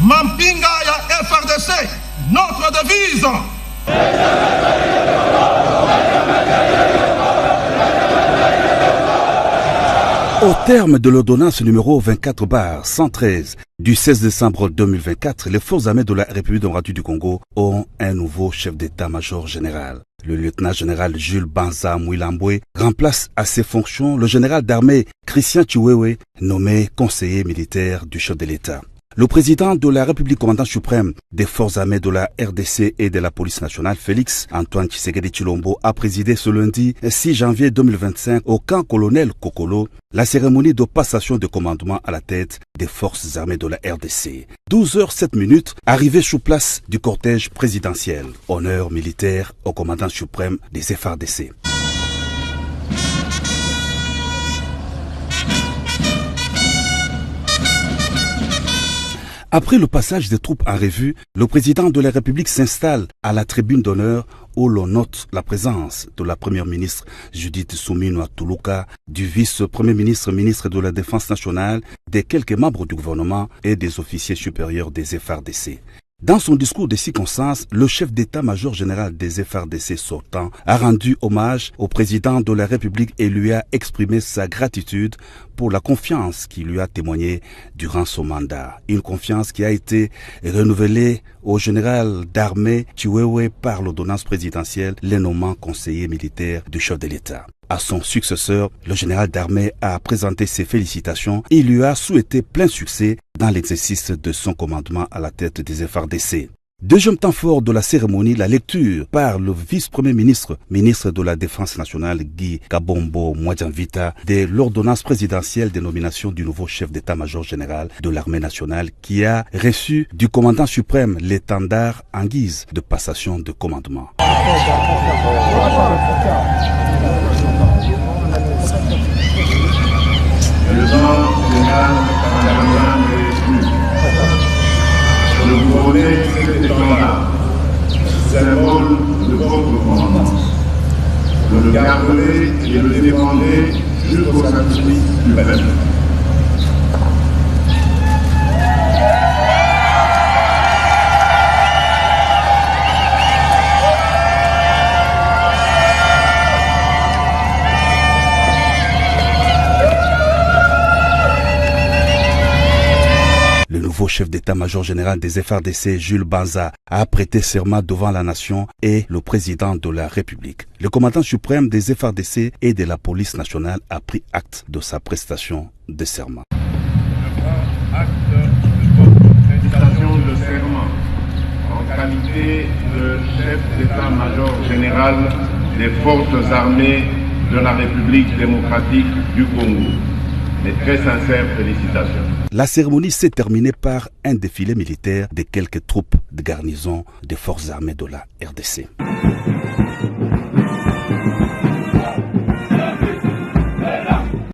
Mampinga ya FRDC, notre devise. Au terme de l'ordonnance numéro 24/113 du 16 décembre 2024, les forces armées de la République démocratique du Congo ont un nouveau chef d'état-major général. Le lieutenant-général Jules Banza Mouilambwe remplace à ses fonctions le général d'armée Christian Chiwewe, nommé conseiller militaire du chef de l'État. Le président de la République commandant suprême des forces armées de la RDC et de la police nationale, Félix Antoine Tshisekedi Tshilombo, a présidé ce lundi 6 janvier 2025 au camp colonel Kokolo la cérémonie de passation de commandement à la tête des forces armées de la RDC. 12h07, arrivée sous place du cortège présidentiel. Honneur militaire au commandant suprême des FARDC. Après le passage des troupes en revue, le président de la République s'installe à la tribune d'honneur où l'on note la présence de la première ministre Judith Suminwa Tuluka, du vice-premier ministre, ministre de la Défense nationale, des quelques membres du gouvernement et des officiers supérieurs des FARDC. Dans son discours de circonstance, le chef d'état-major général des FARDC sortant a rendu hommage au président de la République et lui a exprimé sa gratitude pour la confiance qu'il lui a témoignée durant son mandat. Une confiance qui a été renouvelée au général d'armée Chiwewe par l'ordonnance présidentielle, les nommant conseiller militaire du chef de l'État. À son successeur, le général d'armée a présenté ses félicitations et lui a souhaité plein succès dans l'exercice de son commandement à la tête des FARDC. Deuxième temps fort de la cérémonie, la lecture par le vice-premier ministre, ministre de la Défense nationale Guy Kabombo Mwadjanvita, de l'ordonnance présidentielle de nomination du nouveau chef d'état-major général de l'armée nationale qui a reçu du commandant suprême l'étendard en guise de passation de commandement. Je vous remets cet étendard, symbole de votre commandement. Je le garderai et le défendrai jusqu'au sacrifice du peuple. Le nouveau chef d'état-major général des FARDC, Jules Banza, a prêté serment devant la nation et le président de la République. Le commandant suprême des FARDC et de la police nationale a pris acte de sa prestation de serment. Je prends acte de votre prestation de serment en qualité de chef d'état-major général des forces armées de la République démocratique du Congo. Mes très sincères félicitations. La cérémonie s'est terminée par un défilé militaire de quelques troupes de garnison des forces armées de la RDC.